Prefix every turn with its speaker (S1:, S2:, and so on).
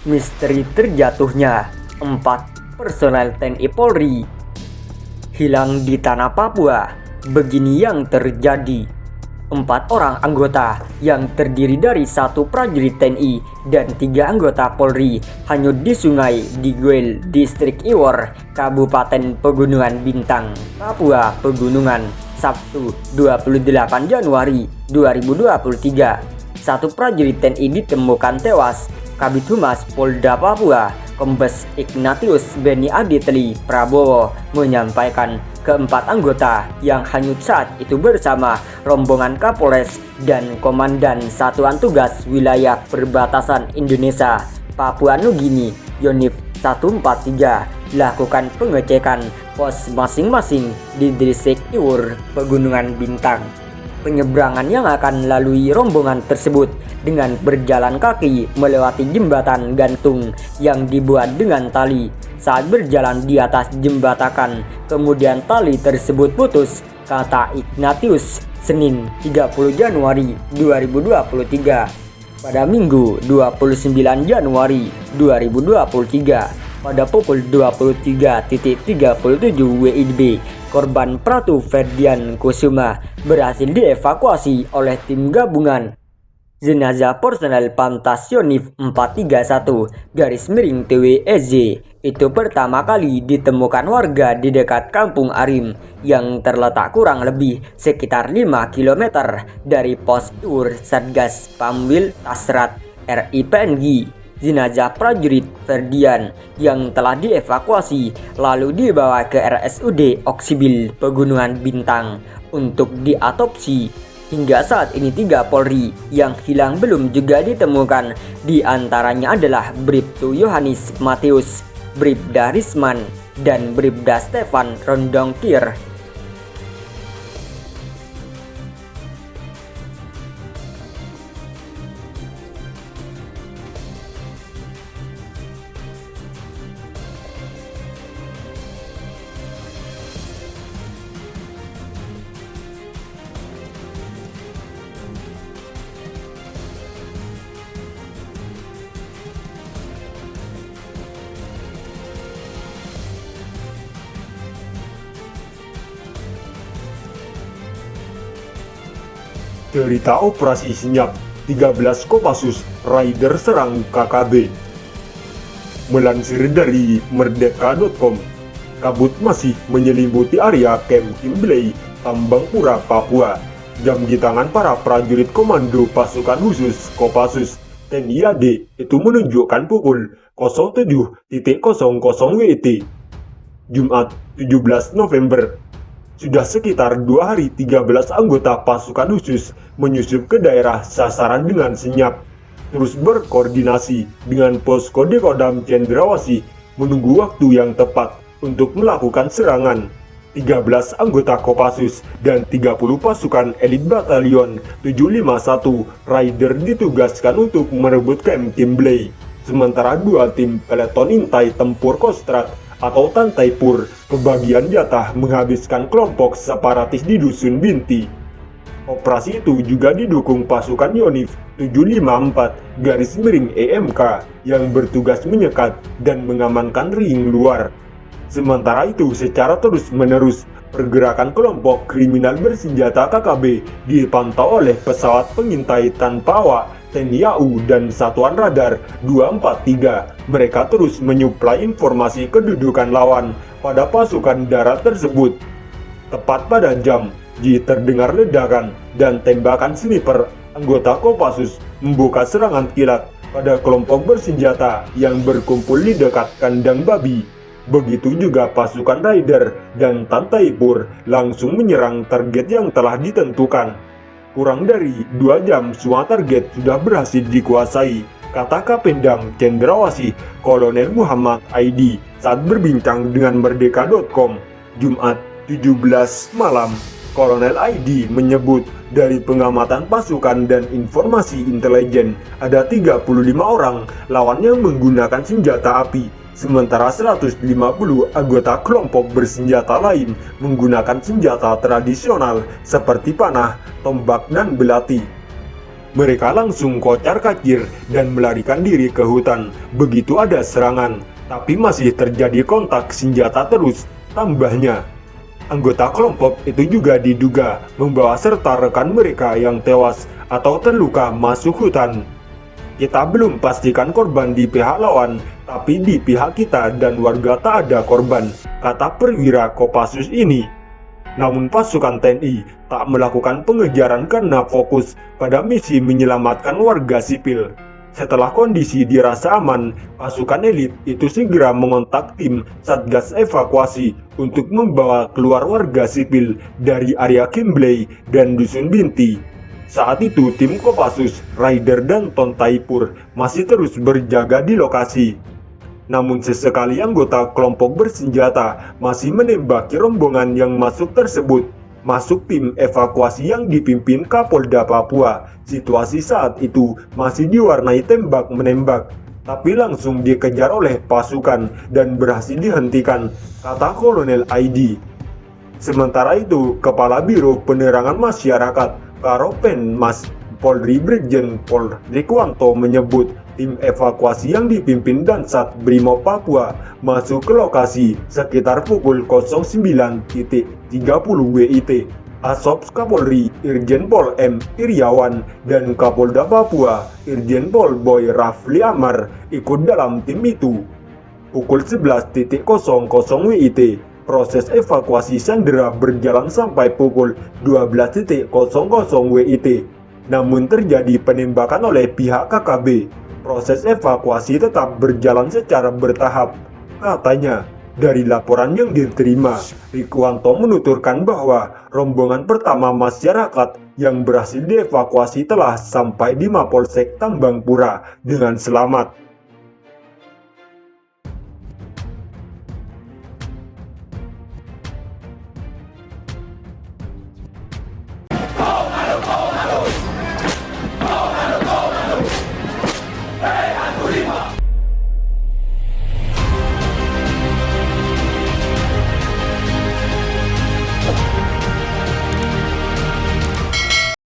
S1: Misteri terjatuhnya 4 personel TNI Polri hilang di tanah Papua. Begini yang terjadi. 4 orang anggota yang terdiri dari 1 prajurit TNI dan 3 anggota Polri hanyut di sungai di Guel, Distrik Iwor, Kabupaten Pegunungan Bintang, Papua Pegunungan, Sabtu 28 Januari 2023. 1 prajurit TNI ditemukan tewas. Kabid Humas Polda Papua, Kombes Ignatius Beni Aditli Prabowo menyampaikan keempat anggota yang hanyut saat itu bersama rombongan Kapolres dan Komandan Satuan Tugas Wilayah Perbatasan Indonesia Papua Nugini Yonif 143 lakukan pengecekan pos masing-masing di Distrik Iwur, Pegunungan Bintang. Penyeberangan yang akan lalui rombongan tersebut dengan berjalan kaki melewati jembatan gantung yang dibuat dengan tali. Saat berjalan di atas jembatakan, kemudian tali tersebut putus, kata Ignatius, Senin 30 Januari 2023. Pada Minggu 29 Januari 2023, pada pukul 23.37 WIB, korban Pratu Ferdian Kusuma berhasil dievakuasi oleh tim gabungan. Jenazah personel Pantas Yonif 431-TWSJ itu pertama kali ditemukan warga di dekat Kampung Arim yang terletak kurang lebih sekitar 5 km dari pos Iwur Satgas Pamwil Tasrat RI-PNG. Jenazah prajurit Ferdian yang telah dievakuasi lalu dibawa ke RSUD Oksibil Pegunungan Bintang untuk diatopsi. Hingga saat ini 3 Polri yang hilang belum juga ditemukan. Di antaranya adalah Bribtu Yohanis Matius, Bribda Risman, dan Bribda Stefan Rondongkir.
S2: Cerita operasi senyap 13 Kopassus Raider serang KKB. Melansir dari merdeka.com, kabut masih menyelimuti area Camp Kimbley, Tambangpura, Papua. Jam di tangan para prajurit komando pasukan khusus Kopassus TNI AD itu menunjukkan pukul 07.00 WIT, Jumat 17 November. Sudah sekitar 2 hari 13 anggota pasukan khusus menyusup ke daerah sasaran dengan senyap, terus berkoordinasi dengan posko Kodam Cendrawasih menunggu waktu yang tepat untuk melakukan serangan. 13 anggota Kopassus dan 30 pasukan elit batalion 751 Raider ditugaskan untuk merebut Camp Kimbley, sementara 2 tim peleton intai tempur Kostrat atau Tantaipur kebagian jatah menghabiskan kelompok separatis di Dusun Binti. Operasi itu juga didukung pasukan Yonif 754-EMK yang bertugas menyekat dan mengamankan ring luar. Sementara itu, secara terus-menerus, pergerakan kelompok kriminal bersenjata KKB dipantau oleh pesawat pengintai tanpa awak TNI AU dan Satuan Radar 243. Mereka terus menyuplai informasi kedudukan lawan pada pasukan darat tersebut. Tepat pada jam J terdengar ledakan dan tembakan sniper. Anggota Kopassus membuka serangan kilat pada kelompok bersenjata yang berkumpul di dekat kandang babi. Begitu juga pasukan Raider dan Tantaipur langsung menyerang target yang telah ditentukan. Kurang dari 2 jam semua target sudah berhasil dikuasai, kata Kapendam Cendrawasih Kolonel Muhammad Aidi saat berbincang dengan merdeka.com Jumat 17 malam. Kolonel Aidi menyebut dari pengamatan pasukan dan informasi intelijen ada 35 orang lawan yang menggunakan senjata api, sementara 150 anggota kelompok bersenjata lain menggunakan senjata tradisional seperti panah, tombak, dan belati. Mereka langsung kocar-kacir dan melarikan diri ke hutan begitu ada serangan, tapi masih terjadi kontak senjata terus, tambahnya. Anggota kelompok itu juga diduga membawa serta rekan mereka yang tewas atau terluka masuk hutan. Kita belum pastikan korban di pihak lawan, tapi di pihak kita dan warga tak ada korban, kata perwira Kopassus ini. Namun pasukan TNI tak melakukan pengejaran karena fokus pada misi menyelamatkan warga sipil. Setelah kondisi dirasa aman, pasukan elit itu segera mengontak tim Satgas Evakuasi untuk membawa keluar warga sipil dari area Kimbley dan Dusun Binti. Saat itu tim Kopassus, Raider dan Tontaipur masih terus berjaga di lokasi. Namun sesekali anggota kelompok bersenjata masih menembaki rombongan yang masuk tersebut. Masuk tim evakuasi yang dipimpin Kapolda Papua. Situasi saat itu masih diwarnai tembak-menembak, tapi langsung dikejar oleh pasukan dan berhasil dihentikan, kata Kolonel ID. Sementara itu, Kepala Biro Penerangan Masyarakat Karopenmas Polri Brigjen Pol Rikuwanto menyebut tim evakuasi yang dipimpin Dansat Brimob Papua masuk ke lokasi sekitar pukul 09.30 WIT. Asop Kapolri Irjen Pol M. Iriawan dan Kapolda Papua Irjen Pol Boy Rafli Amar ikut dalam tim itu. Pukul 11.00 WIT, proses evakuasi sandera berjalan sampai pukul 12.00 WIT. Namun terjadi penembakan oleh pihak KKB. Proses evakuasi tetap berjalan secara bertahap, katanya. Dari laporan yang diterima, Rikuwanto menuturkan bahwa rombongan pertama masyarakat yang berhasil dievakuasi telah sampai di Mapolsek Tambangpura dengan selamat.